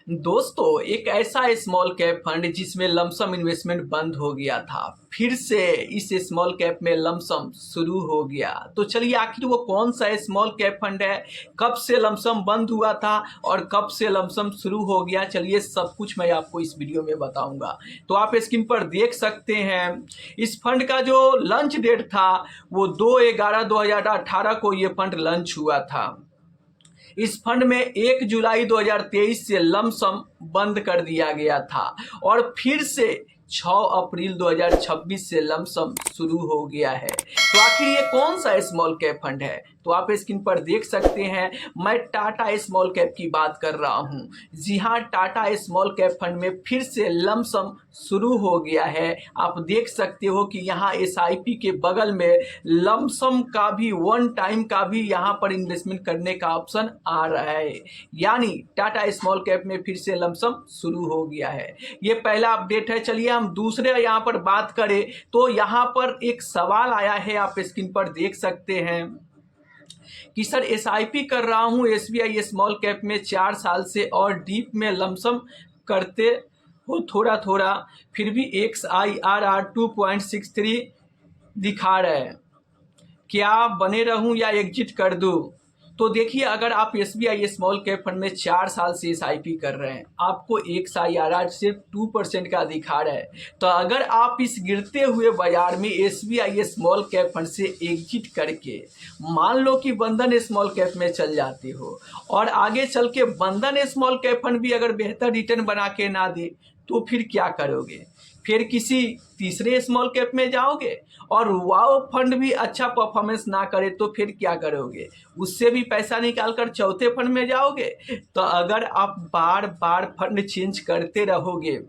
दोस्तों, एक ऐसा स्मॉल कैप फंड जिसमें लमसम इन्वेस्टमेंट बंद हो गया था, फिर से इस स्मॉल कैप में लमसम शुरू हो गया। तो चलिए, आखिर वो कौन सा स्मॉल कैप फंड है, कब से लमसम बंद हुआ था और कब से लमसम शुरू हो गया, चलिए सब कुछ मैं आपको इस वीडियो में बताऊंगा। तो आप स्क्रीन पर देख सकते हैं, इस फंड का जो लॉन्च डेट था वो 2/11/2018 को ये फंड लॉन्च हुआ था। इस फंड में 1 जुलाई 2023 से लमसम बंद कर दिया गया था और फिर से 6 अप्रैल 2026 से लमसम शुरू हो गया है। तो आखिर ये कौन सा स्मॉल कैप फंड है? तो आप स्क्रीन पर देख सकते हैं, मैं टाटा स्मॉल कैप की बात कर रहा हूं। जी हाँ, टाटा स्मॉल कैप फंड में फिर से लमसम शुरू हो गया है। आप देख सकते हो कि यहाँ एसआईपी के बगल में लमसम का भी, वन टाइम का भी यहाँ पर इन्वेस्टमेंट करने का ऑप्शन आ रहा है। यानी टाटा स्मॉल कैप में फिर से लमसम शुरू हो गया है। ये पहला अपडेट है। चलिए हम दूसरे यहाँ पर बात करें तो यहाँ पर एक सवाल आया है, आप स्क्रीन पर देख सकते हैं कि सर एसआईपी कर रहा हूँ एसबीआई स्मॉल कैप में 4 साल से और डीप में लमसम करते हो थोड़ा थोड़ा, फिर भी XIRR 2.63 दिखा रहा है, क्या बने रहूं या एग्जिट कर दूं? तो देखिए, अगर आप एसबीआई स्मॉल कैप फंड में 4 साल से एसआईपी कर रहे हैं, आपको XIRR सिर्फ 2% का दिखा रहा है, तो अगर आप इस गिरते हुए बाजार में एसबीआई स्मॉल कैप फंड से एग्जिट करके मान लो कि बंधन स्मॉल कैप में चल जाते हो और आगे चल के बंधन स्मॉल कैप फंड भी अगर बेहतर रिटर्न बना के ना दे, तो फिर क्या करोगे? फिर किसी तीसरे स्मॉल कैप में जाओगे और वाओ फंड भी अच्छा परफॉर्मेंस ना करे तो फिर क्या करोगे? उससे भी पैसा निकाल कर चौथे फंड में जाओगे। तो अगर आप बार बार फंड चेंज करते रहोगे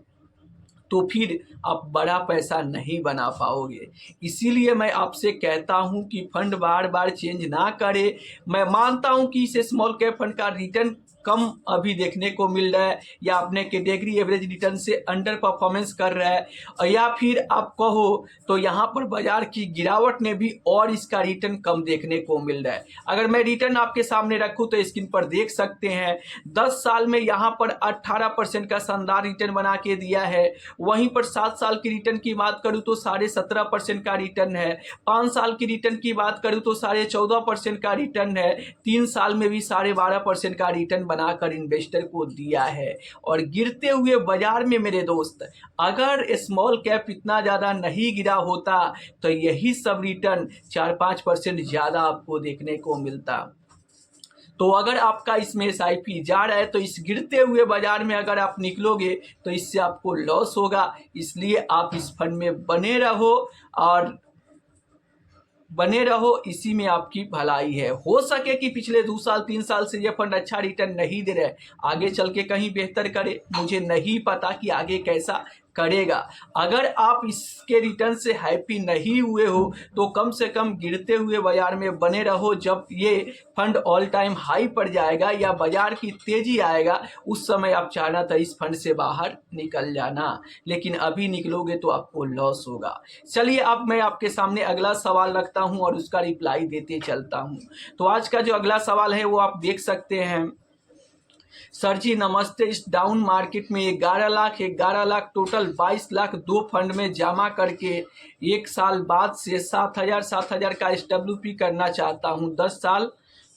तो फिर आप बड़ा पैसा नहीं बना पाओगे। इसीलिए मैं आपसे कहता हूं कि फंड बार बार चेंज ना करे। मैं मानता हूं कि इस स्मॉल कैप फंड का रिटर्न कम अभी देखने को मिल रहा है या अपने कैटेगरी एवरेज रिटर्न से अंडर परफॉर्मेंस कर रहा है, या फिर आप कहो तो यहाँ पर बाजार की गिरावट ने भी और इसका रिटर्न कम देखने को मिल रहा है। अगर मैं रिटर्न आपके सामने रखूं तो स्क्रीन पर देख सकते हैं, 10 साल में यहाँ पर 18% का शानदार रिटर्न बना के दिया है। वहीं पर 7 साल की रिटर्न की बात करूं तो 17.5% का रिटर्न है। 5 साल की रिटर्न की बात करूं तो 14.5% का रिटर्न है। 3 साल में भी 12.5% का रिटर्न बनाकर इन्वेस्टर को दिया है। और गिरते हुए बाजार में मेरे दोस्त, अगर स्मॉल कैप इतना ज्यादा नहीं गिरा होता तो यही सब रिटर्न 4-5% ज्यादा आपको देखने को मिलता। तो अगर आपका इसमें एसआईपी जा रहा है तो इस गिरते हुए बाजार में अगर आप निकलोगे तो इससे आपको लॉस होगा। इसलिए आप इस फंड में बने रहो और बने रहो, इसी में आपकी भलाई है। हो सके कि पिछले 2 साल 3 साल से ये फंड अच्छा रिटर्न नहीं दे रहे, आगे चल के कहीं बेहतर करे, मुझे नहीं पता कि आगे कैसा करेगा। अगर आप इसके रिटर्न से हैप्पी नहीं हुए हो तो कम से कम गिरते हुए बाजार में बने रहो। जब ये फंड ऑल टाइम हाई पर जाएगा या बाजार की तेजी आएगा, उस समय आप चाहना तो इस फंड से बाहर निकल जाना, लेकिन अभी निकलोगे तो आपको लॉस होगा। चलिए, अब मैं आपके सामने अगला सवाल रखता हूं और उसका रिप्लाई देते चलता हूं। तो आज का जो अगला सवाल है वो आप देख सकते हैं। सर जी नमस्ते, इस डाउन मार्केट में 11 लाख टोटल 22 लाख दो फंड में जमा करके 1 साल बाद से 7,000 का SWP करना चाहता हूं, 10 साल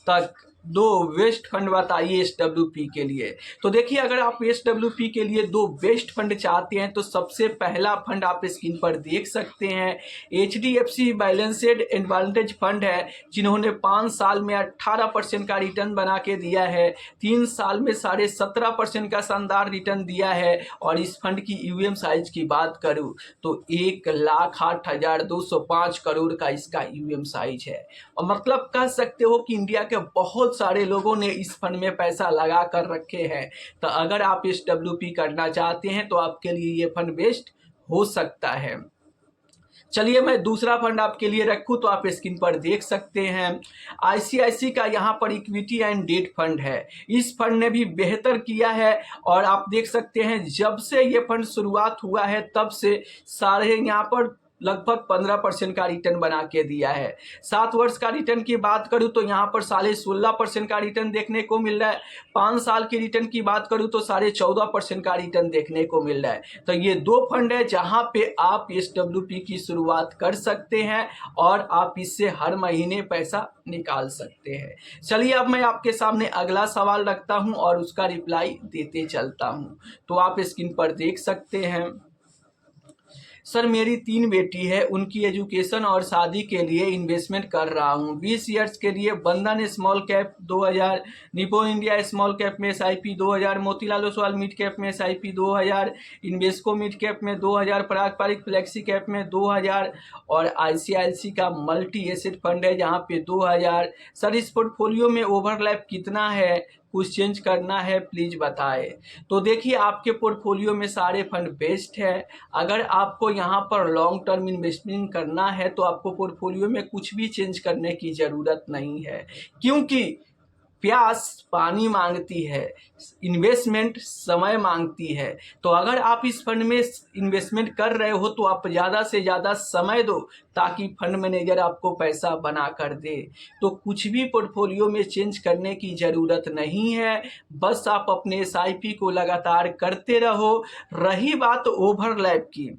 तक। दो बेस्ट फंड बताइए SWP के लिए। तो देखिए, अगर आप SWP के लिए दो बेस्ट फंड चाहते हैं तो सबसे पहला फंड आप स्क्रीन पर देख सकते हैं, HDFC बैलेंसेड एडवांटेज फंड है, जिन्होंने 5 साल में 18% का रिटर्न बना के दिया है, 3 साल में 17.5% का शानदार रिटर्न दिया है। और इस फंड की यूएम साइज की बात करूं तो 1,08,205 करोड़ का इसका यूएम साइज है। और मतलब कह सकते हो कि इंडिया के बहुत सारे लोगों ने इस फंड में पैसा लगा कर रखे हैं। तो अगर आप SWP करना चाहते हैं तो आपके लिए ये फंड बेस्ट हो सकता है। चलिए, मैं दूसरा फंड आपके लिए रखूं तो आप स्क्रीन पर देख सकते हैं, आईसीआईसी का यहाँ पर इक्विटी एंड डेट फंड है। इस फंड ने भी बेहतर किया है और आप देख सकते हैं जब से ये फंड शुरुआत हुआ है तब से सारे यहाँ पर लगभग 15% का रिटर्न बना के दिया है। 7 वर्ष का रिटर्न की बात करूं तो यहाँ पर 16.5% का रिटर्न देखने को मिल रहा है। 5 साल की रिटर्न की बात करूं तो 14.5% का रिटर्न देखने को मिल रहा है। तो ये दो फंड है जहां पे आप SWP की शुरुआत कर सकते हैं और आप इससे हर महीने पैसा निकाल सकते हैं। चलिए अब मैं आपके सामने अगला सवाल रखता हूं और उसका रिप्लाई देते चलता हूं। तो आप स्क्रीन पर देख सकते हैं। सर मेरी 3 बेटी है, उनकी एजुकेशन और शादी के लिए इन्वेस्टमेंट कर रहा हूँ। 20 ईयर्स के लिए बंधन small cap 2000, Nipo India small cap में SIP 2000, Motilal Oswal mid cap में SIP 2000, इन्वेस्को मिड कैप में 2000, पारंपरिक फ्लेक्सी कैप में 2000 और ICICI का मल्टी एसेट फंड है जहाँ पे 2000। सर इस पोर्टफोलियो में ओवरलैप कितना है, कुछ चेंज करना है, प्लीज बताएं। तो देखिए आपके पोर्टफोलियो में सारे फंड बेस्ट है। अगर आपको यहाँ पर लॉन्ग टर्म इन्वेस्टमेंट करना है तो आपको पोर्टफोलियो में कुछ भी चेंज करने की ज़रूरत नहीं है, क्योंकि प्यास पानी मांगती है, इन्वेस्टमेंट समय मांगती है। तो अगर आप इस फंड में इन्वेस्टमेंट कर रहे हो तो आप ज़्यादा से ज़्यादा समय दो ताकि फंड मैनेजर आपको पैसा बना कर दे। तो कुछ भी पोर्टफोलियो में चेंज करने की ज़रूरत नहीं है, बस आप अपने SIP को लगातार करते रहो। रही बात ओवरलैप की,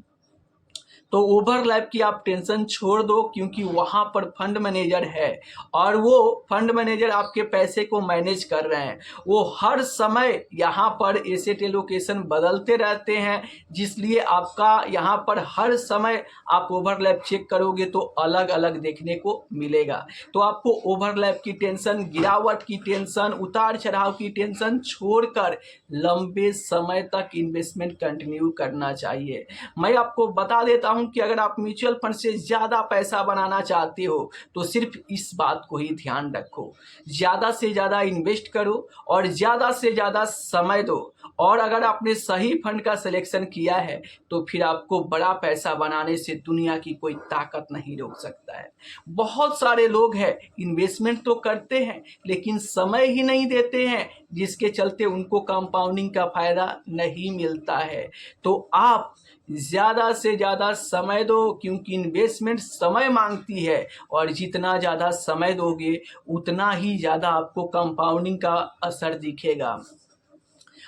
तो ओवरलैप की आप टेंशन छोड़ दो, क्योंकि वहाँ पर फंड मैनेजर है और वो फंड मैनेजर आपके पैसे को मैनेज कर रहे हैं। वो हर समय यहाँ पर एसेट एलोकेशन बदलते रहते हैं, जिसलिए आपका यहाँ पर हर समय आप ओवरलैप चेक करोगे तो अलग अलग देखने को मिलेगा। तो आपको ओवरलैप की टेंशन, गिरावट की टेंशन, उतार चढ़ाव की टेंशन छोड़कर लंबे समय तक इन्वेस्टमेंट कंटिन्यू करना चाहिए। मैं आपको बता देता हूं कि अगर आप म्यूचुअल फंड से ज़्यादा पैसा बनाना चाहते हो तो सिर्फ इस बात को ही ध्यान रखो, ज़्यादा से ज़्यादा इन्वेस्ट करो और ज़्यादा से ज़्यादा समय दो। और अगर आपने सही फंड का सिलेक्शन किया है तो फिर आपको बड़ा पैसा बनाने से दुनिया की कोई ताकत नहीं रोक सकता है। बहुत सारे लोग हैं इन्वेस्टमेंट तो करते हैं लेकिन समय ही नहीं देते हैं, जिसके चलते उनको कंपाउंडिंग का फायदा नहीं मिलता है। तो आप ज़्यादा से ज़्यादा समय दो, क्योंकि इन्वेस्टमेंट समय मांगती है और जितना ज़्यादा समय दोगे उतना ही ज़्यादा आपको कंपाउंडिंग का असर दिखेगा।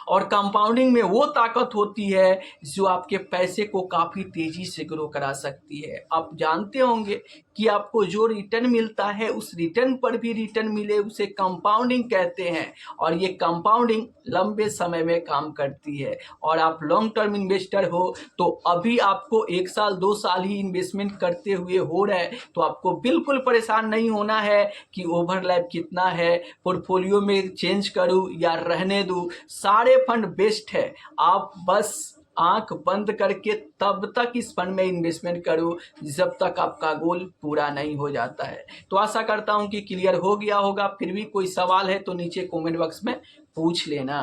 और कंपाउंडिंग में वो ताकत होती है जो आपके पैसे को काफ़ी तेज़ी से ग्रो करा सकती है। आप जानते होंगे कि आपको जो रिटर्न मिलता है उस रिटर्न पर भी रिटर्न मिले, उसे कंपाउंडिंग कहते हैं। और ये कंपाउंडिंग लंबे समय में काम करती है। और आप लॉन्ग टर्म इन्वेस्टर हो तो अभी आपको 1 साल 2 साल ही इन्वेस्टमेंट करते हुए हो रहा है, तो आपको बिल्कुल परेशान नहीं होना है कि ओवरलैप कितना है, पोर्टफोलियो में चेंज करूं या रहने दूं। सारे फंड बेस्ट है, आप बस आंख बंद करके तब तक इस फंड में इन्वेस्टमेंट करो जब तक आपका गोल पूरा नहीं हो जाता है। तो आशा करता हूं कि क्लियर हो गया होगा। फिर भी कोई सवाल है तो नीचे कमेंट बॉक्स में पूछ लेना।